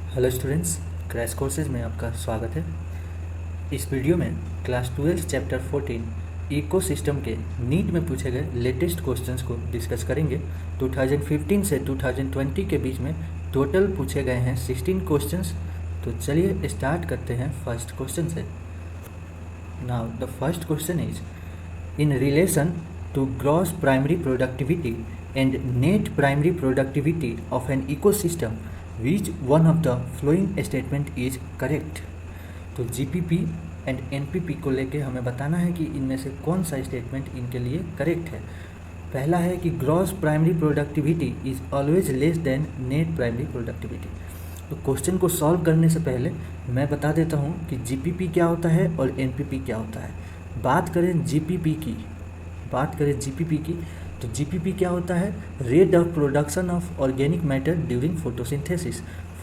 Hello students, crash courses में आपका स्वागत है। इस वीडियो में क्लास 12 चैप्टर 14 इकोसिस्टम के नीट में पूछे गए लेटेस्ट क्वेश्चंस को डिस्कस करेंगे। 2015 से 2020 के बीच में टोटल पूछे गए हैं 16 क्वेश्चंस। तो चलिए स्टार्ट करते हैं फर्स्ट क्वेश्चन से। Now the first question is in relation to gross primary productivity and net primary productivity of an ecosystem, which one of the following statement is correct। तो GPP and NPP को लेके हमें बताना है कि इनमें से कौन सा स्टेटमेंट इनके लिए करेक्ट है। पहला है कि gross primary productivity is always less than net primary productivity. तो क्वेश्चन को सॉल्व करने से पहले मैं बता देता हूँ कि जीपीपी क्या होता है और एनपीपी क्या होता है। बात करें जीपीपी की तो जीपीपी क्या होता है? Rate of production of organic matter during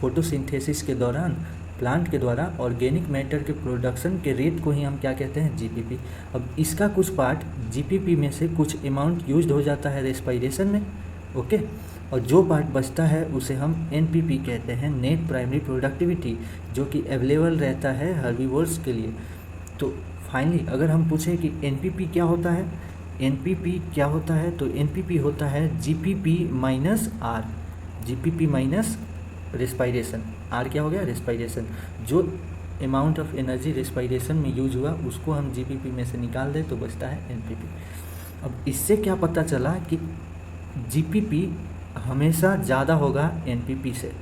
photosynthesis के दौरान प्लांट के द्वारा ऑर्गेनिक मैटर के प्रोडक्शन के रेट को ही हम क्या कहते हैं? जीपीपी। अब इसका कुछ पार्ट जीपीपी में से कुछ अमाउंट यूज्ड हो जाता है रेस्पिरेशन में, ओके, और जो पार्ट बचता है उसे हम एनपीपी कहते हैं, नेट प्राइमरी प्रोडक्टिविटी, जो कि अवेलेबल रहता है हर्बीवोर्स के लिए। तो फाइनली अगर हम पूछें कि एनपीपी क्या होता है, एनपीपी क्या होता है, तो एनपीपी होता है GPP minus R, GPP minus respiration. R क्या हो गया? रेस्पिरेशन। जो अमाउंट ऑफ एनर्जी रेस्पिरेशन में यूज हुआ उसको हम जीपीपी में से निकाल दें तो बचता है एनपीपी। अब इससे क्या पता चला कि जीपीपी हमेशा ज़्यादा होगा एनपीपी से,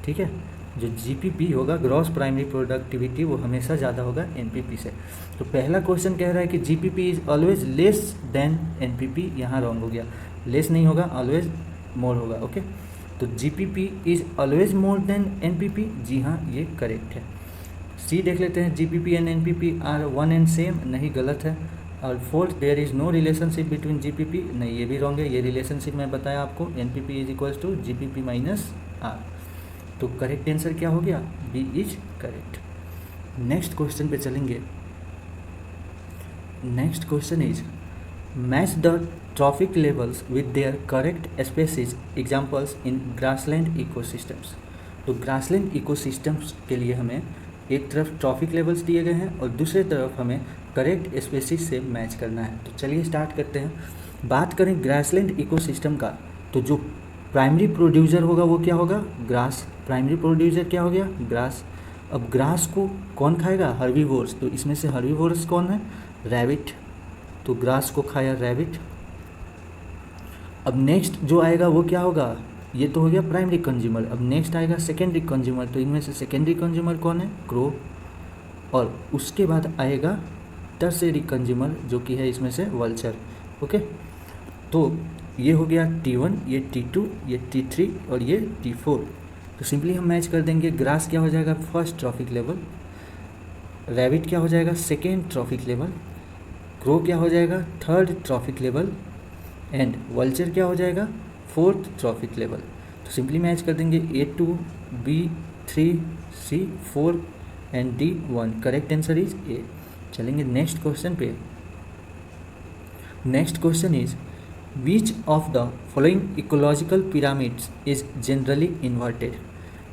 ठीक है। जो जीपीपी होगा ग्रॉस प्राइमरी प्रोडक्टिविटी वो हमेशा ज़्यादा होगा एनपीपी से। तो पहला क्वेश्चन कह रहा है कि GPP is always less than NPP, यहाँ रॉन्ग हो गया, लेस नहीं होगा, ऑलवेज मोर होगा, ओके। तो GPP is always more than NPP, जी हाँ ये करेक्ट है। सी देख लेते हैं, GPP and NPP are one and same, नहीं गलत है। और fourth, there is no relationship between GPP, नहीं ये भी रॉन्ग है। ये रिलेशनशिप मैं बताया आपको, NPP is equals to GPP minus R. तो करेक्ट आंसर क्या हो गया? B is correct. Next question पे चलेंगे। Next question is match the trophic levels with their correct species examples in grassland ecosystems. तो ग्रासलैंड इकोसिस्टम्स के लिए हमें एक तरफ ट्रॉफिक लेवल्स दिए गए हैं और दूसरी तरफ हमें करेक्ट स्पेसीज से मैच करना है। तो चलिए स्टार्ट करते हैं। बात करें ग्रासलैंड इकोसिस्टम का, तो जो प्राइमरी प्रोड्यूसर होगा वो क्या होगा? ग्रास। प्राइमरी प्रोड्यूसर क्या हो गया? ग्रास। अब ग्रास को कौन खाएगा? हर्बीवोर्स। तो इसमें से हर्बीवोर्स कौन है? रैबिट। तो ग्रास को खाया रैबिट। अब नेक्स्ट जो आएगा वो क्या होगा? ये तो हो गया प्राइमरी कंज्यूमर। अब नेक्स्ट आएगा सेकेंडरी कंज्यूमर। तो इनमें से सेकेंडरी कंज्यूमर कौन है? क्रो। और उसके बाद आएगा टर्शियरी कंज्यूमर, जो कि है इसमें से वल्चर, ओके। तो ये हो गया T1, ये T2, ये T3 और ये T4। तो सिंपली हम मैच कर देंगे। ग्रास क्या हो जाएगा? First trophic level. रैबिट क्या हो जाएगा? Second trophic level. क्रो क्या हो जाएगा? Third trophic level. And vulture क्या हो जाएगा? Fourth trophic level. तो सिंपली मैच कर देंगे A2, B3, C4 and D1। Correct answer is a. चलेंगे नेक्स्ट क्वेश्चन पे। Next question is Which of the following ecological pyramids is generally inverted?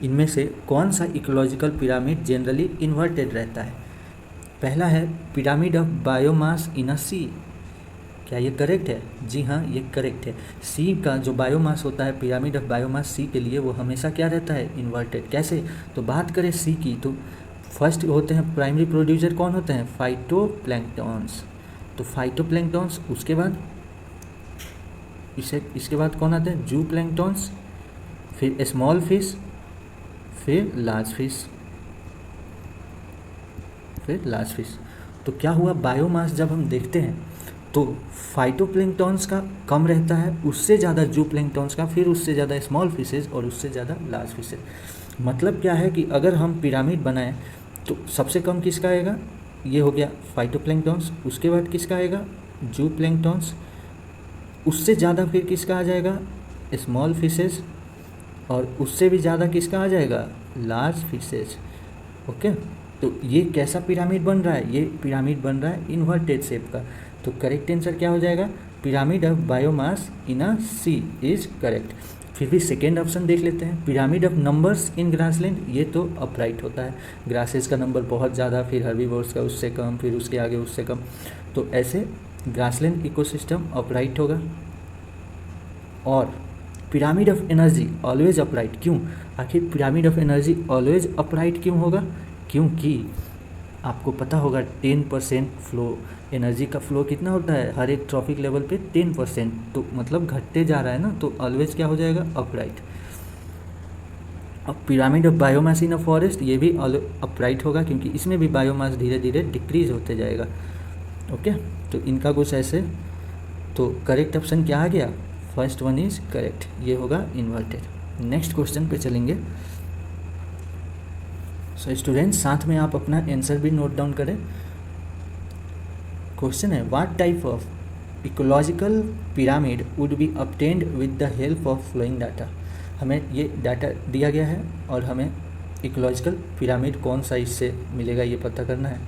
इनमें से कौन सा इकोलॉजिकल पिरामिड जनरली इन्वर्टेड रहता है? पहला है pyramid of biomass in a सी। क्या ये करेक्ट है? जी हाँ ये करेक्ट है। सी का जो बायोमास होता है, पिरामिड ऑफ बायोमास सी के लिए वो हमेशा क्या रहता है? इन्वर्टेड। कैसे? तो बात करें सी की, तो फर्स्ट होते हैं प्राइमरी प्रोड्यूसर, कौन होते हैं? फाइटोप्लैंक्टन्स। तो फाइटोप्लैंक्टन्स, उसके बाद इसके बाद कौन आते हैं? जू प्लैंक्टन्स, फिर स्मॉल फिश, फिर लार्ज फिश, फिर लार्ज फिश। तो क्या हुआ? बायोमास जब हम देखते हैं तो फाइटोप्लैंक्टन्स का कम रहता है, उससे ज़्यादा जू प्लैंक्टन्स का, फिर उससे ज़्यादा स्मॉल फिशेज और उससे ज़्यादा लार्ज फिशेज। मतलब क्या है कि अगर हम पिरामिड बनाएं तो सबसे कम किसका आएगा? ये हो गया फाइटोप्लैंक्टन्स। उसके बाद किसका आएगा? जू प्लैंक्टन्स। उससे ज़्यादा फिर किसका आ जाएगा? Small fishes. और उससे भी ज़्यादा किसका आ जाएगा? Large fishes, okay. तो ये कैसा पिरामिड बन रहा है? ये पिरामिड बन रहा है इन्वर्टेड शेप का। तो करेक्ट आंसर क्या हो जाएगा? Pyramid of biomass in a sea is correct. फिर भी सेकेंड ऑप्शन देख लेते हैं, pyramid of numbers in grassland, ये तो अपराइट होता है, ग्रासेस का नंबर बहुत ज़्यादा, फिर हर्बीवोर्स का उससे कम, फिर उसके आगे उससे कम, तो ऐसे ग्रासलैंड इकोसिस्टम अपराइट होगा। और pyramid of energy always upright, क्यों? आखिर pyramid of energy always upright क्यों होगा? क्योंकि आपको पता होगा 10% फ्लो, एनर्जी का फ्लो कितना होता है हर एक ट्रॉफिक लेवल पे 10%, तो मतलब घटते जा रहा है ना, तो ऑलवेज क्या हो जाएगा? अपराइट। अब pyramid of biomass in a forest, ये भी अपराइट होगा क्योंकि इसमें भी बायोमास धीरे धीरे डिक्रीज होते जाएगा। ओके, तो इनका कुछ ऐसे, तो करेक्ट ऑप्शन क्या आ गया? फर्स्ट वन इज करेक्ट, ये होगा इन्वर्टेड। नेक्स्ट क्वेश्चन पे चलेंगे। सो स्टूडेंट्स, साथ में आप अपना आंसर भी नोट डाउन करें। क्वेश्चन है, what type of ecological pyramid would be obtained with the help of flowing data. हमें ये डाटा दिया गया है और हमें इकोलॉजिकल पिरामिड कौन सा इससे मिलेगा ये पता करना है।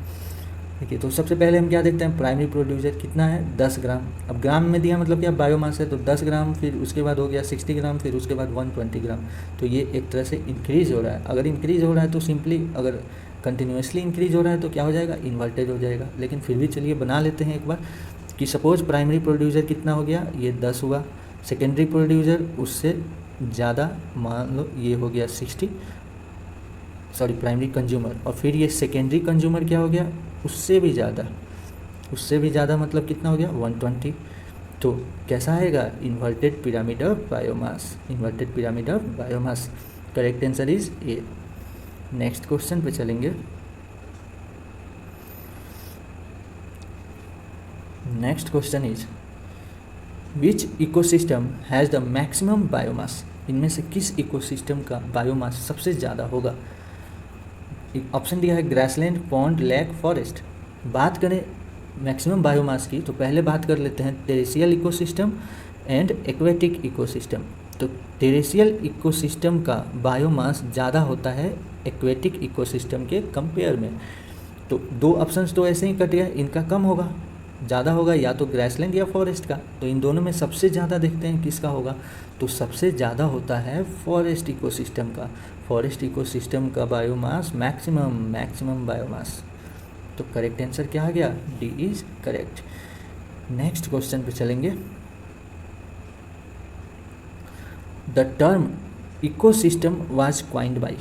देखिए, तो सबसे पहले हम क्या देखते हैं, प्राइमरी प्रोड्यूसर कितना है? 10 ग्राम। अब ग्राम में दिया मतलब क्या? बायोमास है, तो 10 ग्राम, फिर उसके बाद हो गया 60 ग्राम, फिर उसके बाद 120 ग्राम। तो ये एक तरह से इंक्रीज़ हो रहा है। अगर इंक्रीज़ हो रहा है तो सिंपली, अगर कंटिन्यूसली इंक्रीज़ हो रहा है तो क्या हो जाएगा? इन्वर्टेड हो जाएगा। लेकिन फिर भी चलिए बना लेते हैं एक बार कि सपोज़ प्राइमरी प्रोड्यूसर कितना हो गया? ये 10 हुआ। सेकेंडरी प्रोड्यूसर उससे ज़्यादा, मान लो ये हो गया 60, सॉरी प्राइमरी कंज्यूमर, और फिर ये सेकेंडरी कंज्यूमर क्या हो गया? उससे भी ज़्यादा, उससे भी ज़्यादा मतलब कितना हो गया? 120। तो कैसा आएगा? Inverted pyramid of biomass, inverted pyramid of biomass. Correct answer is a. Next question पे चलेंगे। Next question is, which ecosystem has the maximum biomass. इनमें से किस इकोसिस्टम का बायोमास सबसे ज़्यादा होगा? ऑप्शन दिया है ग्रासलैंड, पॉन्ड, लेक, फॉरेस्ट। बात करें मैक्सिमम बायोमास की तो पहले बात कर लेते हैं टेरेशियल इकोसिस्टम एंड एक्वेटिक इकोसिस्टम। तो टेरेशियल इकोसिस्टम का बायोमास ज़्यादा होता है एक्वेटिक इकोसिस्टम के कंपेयर में। तो दो ऑप्शंस तो ऐसे ही कट गए, इनका कम होगा, ज़्यादा होगा या तो ग्रासलैंड या फॉरेस्ट का। तो इन दोनों में सबसे ज़्यादा देखते हैं किसका होगा, तो सबसे ज़्यादा होता है फॉरेस्ट इकोसिस्टम का। फॉरेस्ट इकोसिस्टम का बायोमास मैक्सिमम बायोमास। तो करेक्ट आंसर क्या आ गया? D is correct. Next question पे चलेंगे। The term ecosystem was coined by.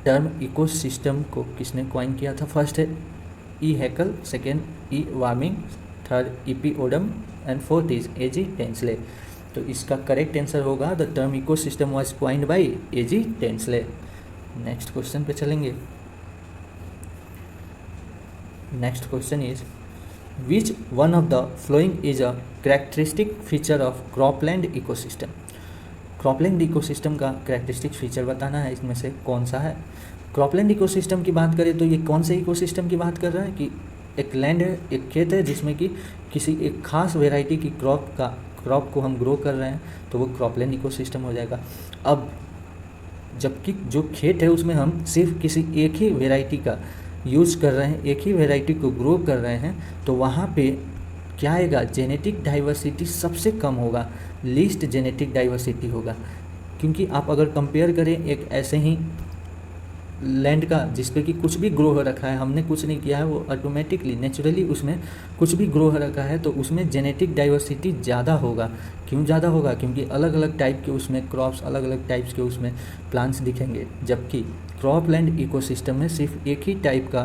Term ecosystem को किसने क्वाइन किया था? फर्स्ट है E Haeckel, second E Warming, third E P Odum and fourth is A G Tansley. तो इसका करेक्ट आंसर होगा the term ecosystem was coined by A G Tansley. Next question पे चलेंगे। Next question is, which one of the following is a characteristic feature of cropland ecosystem. Cropland ecosystem का characteristic feature बताना है, इसमें से कौन सा है? क्रॉपलैंड इकोसिस्टम की बात करें तो ये कौन से इकोसिस्टम की बात कर रहा है कि एक लैंड है, एक खेत है जिसमें कि किसी एक खास वेराइटी की क्रॉप को हम ग्रो कर रहे हैं, तो वो क्रॉपलैंड इकोसिस्टम हो जाएगा। अब जबकि जो खेत है उसमें हम सिर्फ किसी एक ही वेराइटी का यूज़ कर रहे हैं, एक ही वेराइटी को ग्रो कर रहे हैं, तो वहाँ पे क्या आएगा? जेनेटिक डाइवर्सिटी सबसे कम होगा, लीस्ट जेनेटिक डाइवर्सिटी होगा। क्योंकि आप अगर कंपेयर करें एक ऐसे ही लैंड का जिस पे कि कुछ भी ग्रो हो रखा है, हमने कुछ नहीं किया है, वो ऑटोमेटिकली नेचुरली उसमें कुछ भी ग्रो हो रखा है, तो उसमें जेनेटिक डाइवर्सिटी ज़्यादा होगा। क्यों ज़्यादा होगा? क्योंकि अलग अलग टाइप के उसमें क्रॉप्स, अलग अलग टाइप्स के उसमें प्लांट्स दिखेंगे, जबकि क्रॉपलैंड इकोसिस्टम में सिर्फ एक ही टाइप का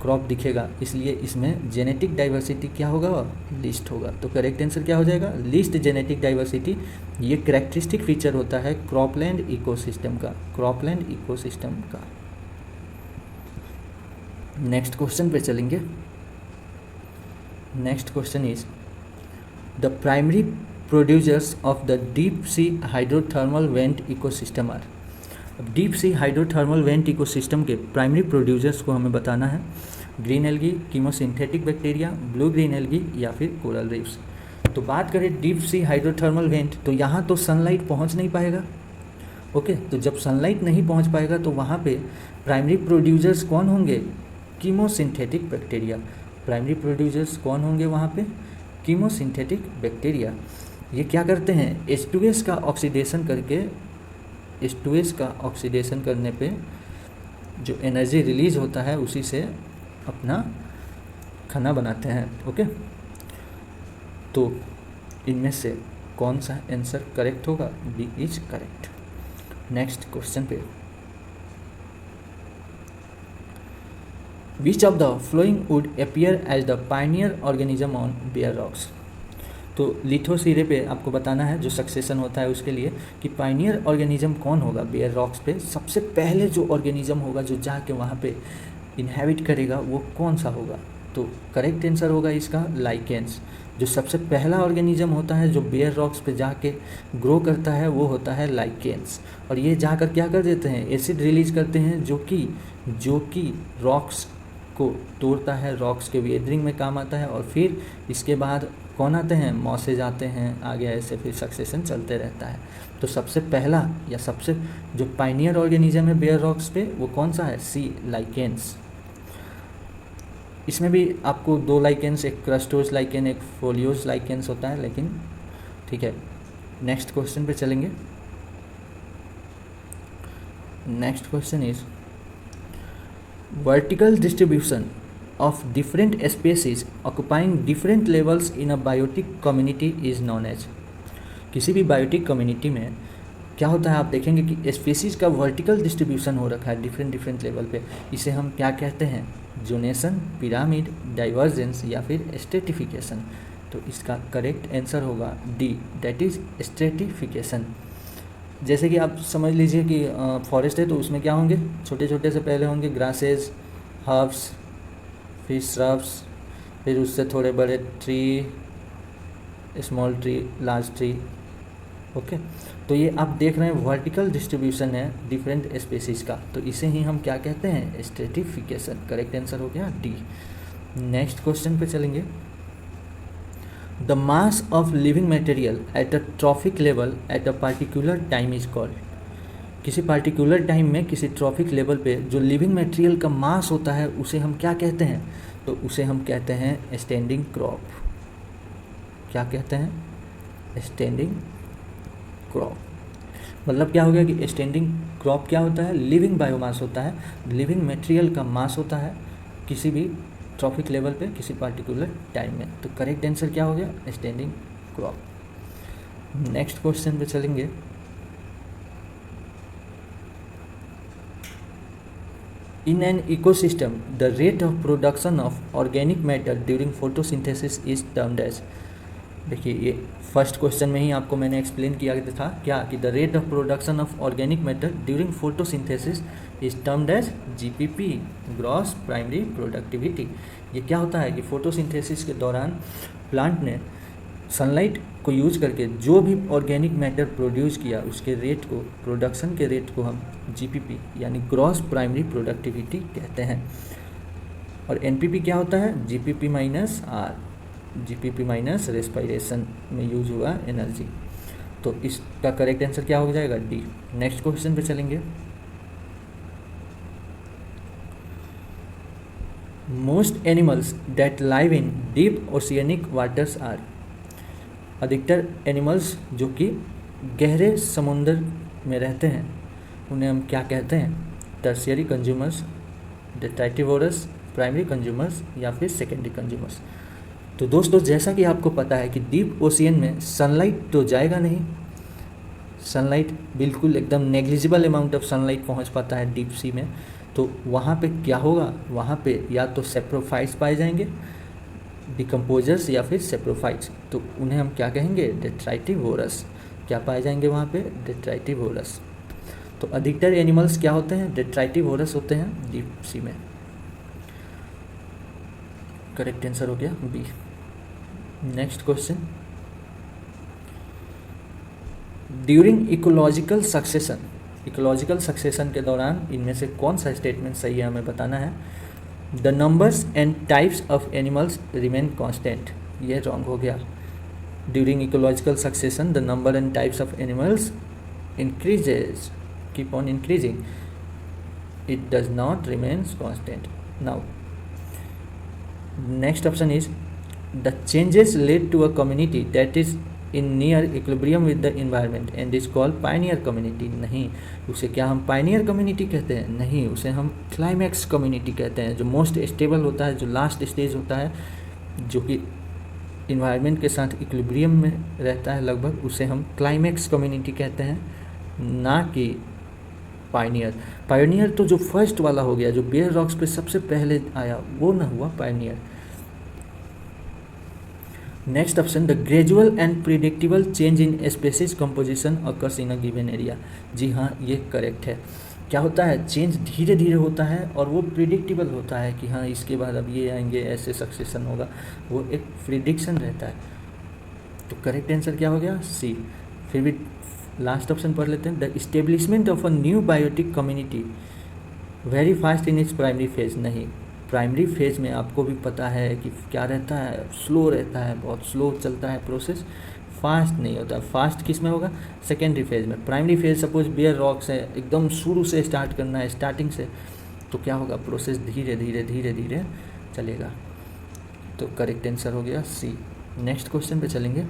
क्रॉप दिखेगा, इसलिए इसमें जेनेटिक डाइवर्सिटी क्या होगा? लिस्ट होगा। तो करेक्ट आंसर क्या हो जाएगा? Least genetic diversity. ये कैरेक्टरिस्टिक फीचर होता है क्रॉपलैंड इकोसिस्टम का, क्रॉपलैंड इकोसिस्टम का। नेक्स्ट क्वेश्चन पे चलेंगे। Next question is, the primary producers of the deep sea hydrothermal vent ecosystem are. अब deep sea hydrothermal vent ecosystem के प्राइमरी प्रोड्यूसर्स को हमें बताना है, green algae, chemosynthetic bacteria, blue green algae या फिर कोरल रीफ्स। तो बात करें डीप सी हाइड्रोथर्मल वेंट, तो यहाँ तो सनलाइट पहुँच नहीं पाएगा। ओके, तो जब सनलाइट नहीं पहुँच पाएगा तो वहाँ पे प्राइमरी प्रोड्यूसर्स कौन होंगे? Chemosynthetic bacteria. प्राइमरी प्रोड्यूसर्स कौन होंगे वहाँ पे? Chemosynthetic bacteria. ये क्या करते हैं, H2S का ऑक्सीडेशन करके, H2S का ऑक्सीडेशन करने पे जो एनर्जी रिलीज होता है उसी से अपना खाना बनाते हैं। ओके, तो इनमें से कौन सा आंसर करेक्ट होगा, B is correct. Next question पे, which of the following would appear as the pioneer organism on bare rocks. तो लिथोसिरे पे आपको बताना है जो सक्सेशन होता है उसके लिए कि पायनियर ऑर्गेनिज्म कौन होगा बेयर रॉक्स पे, सबसे पहले जो ऑर्गेनिज्म होगा जो जाके वहाँ पे इनहेबिट करेगा वो कौन सा होगा। तो करेक्ट आंसर होगा इसका लाइकेंस। जो सबसे पहला ऑर्गेनिज्म होता है जो बेयर रॉक्स पे जाके ग्रो करता है वो होता है लाइकेंस। और ये जाकर क्या कर देते हैं, एसिड रिलीज करते हैं जो कि रॉक्स को तोड़ता है, रॉक्स के वेदरिंग में काम आता है। और फिर इसके बाद कौन आते हैं, मॉसेज आते हैं, आगे ऐसे फिर सक्सेशन चलते रहता है। तो सबसे पहला या सबसे जो पायनियर ऑर्गेनिज्म है बेयर रॉक्स पे वो कौन सा है, सी लाइकेंस। इसमें भी आपको दो लाइकेंस, एक क्रस्टोस लाइकेन एक फोलियोस लाइकेंस होता है, लेकिन ठीक है। नेक्स्ट क्वेश्चन पे चलेंगे। Next question is vertical distribution of different species occupying different levels in a biotic community is known as। किसी भी बायोटिक कम्युनिटी में क्या होता है, आप देखेंगे कि स्पीसीज़ का वर्टिकल डिस्ट्रीब्यूशन हो रखा है डिफरेंट लेवल पे। इसे हम क्या कहते हैं, जोनेशन, पिरामिड, डाइवर्जेंस या फिर स्ट्रेटिफिकेशन। तो इसका करेक्ट आंसर होगा डी, दैट इज स्ट्रेटिफिकेशन। जैसे कि आप समझ लीजिए कि फॉरेस्ट है तो उसमें क्या होंगे, छोटे छोटे से पहले होंगे ग्रासेस, हर्ब्स, फिर श्रब्स, फिर उससे थोड़े बड़े tree, small tree, large tree. Okay, तो ये आप देख रहे हैं वर्टिकल डिस्ट्रीब्यूशन है डिफरेंट स्पीसीज़ का, तो इसे ही हम क्या कहते हैं, स्ट्रेटिफिकेशन। करेक्ट आंसर हो गया डी। नेक्स्ट क्वेश्चन पे चलेंगे। The mass of living material at a trophic level at a particular time is called. किसी पार्टिकुलर टाइम में किसी ट्रॉफिक लेवल पे जो लिविंग मटेरियल का मास होता है उसे हम क्या कहते हैं, तो उसे हम कहते हैं स्टैंडिंग क्रॉप। क्या कहते हैं, स्टैंडिंग क्रॉप। मतलब क्या हो गया कि स्टैंडिंग क्रॉप क्या होता है, लिविंग बायोमास होता है, लिविंग मटेरियल का मास होता है किसी भी ट्रॉफिक लेवल पे किसी पार्टिकुलर टाइम में। तो करेक्ट आंसर क्या हो गया, स्टैंडिंग क्रॉप। नेक्स्ट क्वेश्चन पे चलेंगे। In an ecosystem, the rate of production of organic matter during photosynthesis is termed as। देखिए ये फर्स्ट क्वेश्चन में ही आपको मैंने एक्सप्लेन किया था क्या कि the rate of production of organic matter during photosynthesis is termed as GPP, gross primary productivity. ये क्या होता है कि फोटोसिंथेसिस के दौरान प्लांट ने सनलाइट को यूज करके जो भी ऑर्गेनिक मैटर प्रोड्यूस किया उसके रेट को, प्रोडक्शन के रेट को हम जीपीपी यानी ग्रॉस प्राइमरी प्रोडक्टिविटी कहते हैं। और एनपीपी क्या होता है, GPP minus R, GPP minus respiration में यूज हुआ एनर्जी। तो इसका करेक्ट आंसर क्या हो जाएगा, डी। नेक्स्ट क्वेश्चन पे चलेंगे। Most animals that live in deep oceanic waters are. अधिकतर एनिमल्स जो कि गहरे समुद्र में रहते हैं उन्हें हम क्या कहते हैं, टर्शियरी कंज्यूमर्स, डेट्राइटिवोरस, प्राइमरी कंज्यूमर्स या फिर सेकेंडरी कंज्यूमर्स। तो दोस्तों जैसा कि आपको पता है कि डीप ओशियन में सनलाइट तो जाएगा नहीं, सनलाइट बिल्कुल एकदम नेग्लिजिबल अमाउंट ऑफ सनलाइट पहुंच पाता है डीप सी में। तो वहाँ पे क्या होगा, वहाँ पे या तो सेप्रोफाइट्स पाए जाएंगे, डिकम्पोजर्स या फिर सेप्रोफाइट्स। तो उन्हें हम क्या कहेंगे, डेट्राइटिवोरस। क्या पाए जाएंगे वहाँ पे, डेट्राइटिवोरस। तो अधिकतर एनिमल्स क्या होते हैं, डेट्राइटिवोरस होते हैं डीप सी में। करेक्ट आंसर हो गया B. Next question. During ecological succession, ecological succession के दौरान इनमें से कौन सा स्टेटमेंट सही है हमें बताना है। The numbers and types of animals remain constant, ये रॉन्ग हो गया। During ecological succession the number and types of animals increases, keep on increasing, it does not remains constant. Now next option is the changes led to a community that is in near equilibrium with the environment and is called pioneer community. नहीं, उसे क्या हम Pioneer community कहते हैं? नहीं, उसे हम climax community कहते हैं। जो मोस्ट स्टेबल होता है, जो लास्ट स्टेज होता है, जो कि इन्वायरमेंट के साथ इक्विलिब्रियम में रहता है लगभग, उसे हम क्लाइमैक्स कम्युनिटी कहते हैं, ना कि पायनियर। पायनियर तो जो फर्स्ट वाला हो गया, जो बेयर रॉक्स पे सबसे पहले आया, वो ना हुआ pioneer. Next option, the gradual and predictable change in species composition occurs in a given area. जी हाँ, ये करेक्ट है। क्या होता है? चेंज धीरे धीरे होता है और वो प्रिडिक्टेबल होता है कि हाँ इसके बाद अब ये आएंगे, ऐसे सक्सेशन होगा, वो एक प्रिडिक्शन रहता है। तो करेक्ट आंसर क्या हो गया? सी। फिर भी लास्ट ऑप्शन पढ़ लेते हैं। The establishment of a new biotic community very fast in its primary phase. नहीं, प्राइमरी फेज में आपको भी पता है कि क्या रहता है, स्लो रहता है, बहुत स्लो चलता है प्रोसेस, फास्ट नहीं होता। फास्ट किस में होगा? सेकेंडरी फेज में। Primary phase suppose bare rocks है, एकदम शुरू से स्टार्ट करना है, स्टार्टिंग से, तो क्या होगा? प्रोसेस धीरे धीरे धीरे धीरे चलेगा। तो करेक्ट आंसर हो गया सी। नेक्स्ट क्वेश्चन पे चलेंगे।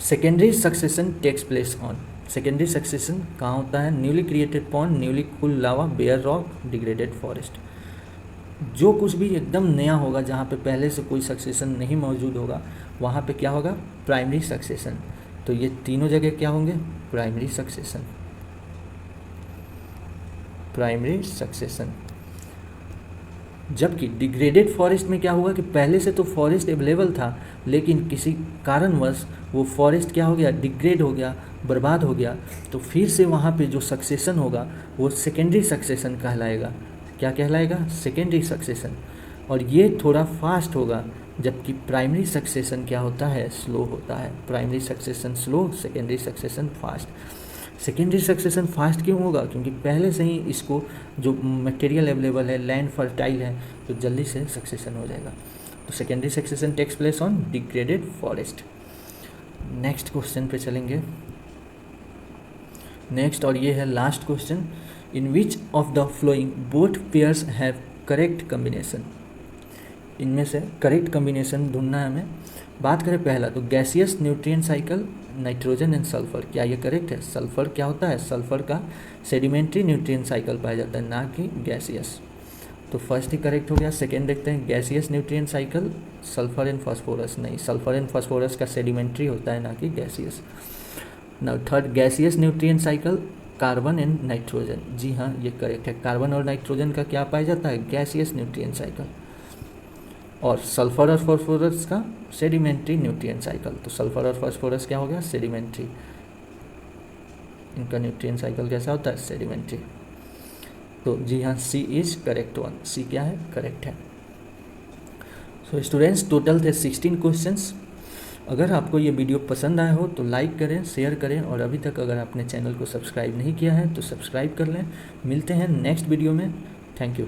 Secondary succession takes place on. Secondary succession कहाँ होता है? Newly created pond, newly cool lava, bare rock, degraded forest. जो कुछ भी एकदम नया होगा, जहाँ पे पहले से कोई सक्सेशन नहीं मौजूद होगा, वहाँ पे क्या होगा? Primary succession. तो ये तीनों जगह क्या होंगे? Primary succession, primary succession. जबकि डिग्रेडेड फॉरेस्ट में क्या हुआ कि पहले से तो फॉरेस्ट अवेलेबल था, लेकिन किसी कारणवश वो फॉरेस्ट क्या हो गया? डिग्रेड हो गया, बर्बाद हो गया। तो फिर से वहाँ पे जो सक्सेशन होगा वो सेकेंडरी सक्सेशन कहलाएगा। क्या कहलाएगा? Secondary succession. और ये थोड़ा फास्ट होगा, जबकि प्राइमरी सक्सेशन क्या होता है? स्लो होता है। Primary succession slow, secondary succession fast. Secondary succession fast क्यों होगा? क्योंकि पहले से ही इसको जो मटेरियल अवेलेबल है, लैंड फर्टाइल है, तो जल्दी से सक्सेशन हो जाएगा। तो secondary succession takes place on degraded forest. Next question पे चलेंगे। नेक्स्ट, और ये है last question. In which of the following both pairs have correct combination. इनमें से करेक्ट कम्बिनेशन ढूंढना है हमें। बात करें पहला, तो gaseous nutrient cycle, nitrogen and sulphur, क्या ये करेक्ट है? सल्फर क्या होता है? सल्फर का सेडिमेंट्री न्यूट्रिएंट साइकिल पाया जाता है, ना कि गैसियस। तो फर्स्ट ही करेक्ट हो गया। सेकेंड देखते हैं, gaseous nutrient cycle, sulphur and phosphorus. नहीं, सल्फर एंड फास्फोरस का सेडिमेंट्री होता है, ना कि gaseous. Now third, gaseous nutrient cycle, carbon and nitrogen. जी हाँ, ये करेक्ट है। कार्बन और नाइट्रोजन का क्या पाया जाता है? Gaseous nutrient cycle. और सल्फर और फास्फोरस का सेडिमेंट्री न्यूट्रिएंट साइकिल। तो सल्फर और फास्फोरस क्या हो गया? सेडिमेंट्री। इनका न्यूट्रिएंट साइकिल कैसा होता है? सेडिमेंट्री। तो जी हाँ, सी इज करेक्ट वन। सी क्या है? करेक्ट है। सो स्टूडेंट्स, टोटल थे 16 क्वेश्चंस। अगर आपको ये वीडियो पसंद आया हो तो लाइक करें, शेयर करें, और अभी तक अगर आपने चैनल को सब्सक्राइब नहीं किया है तो सब्सक्राइब कर लें। मिलते हैं नेक्स्ट वीडियो में। Thank you.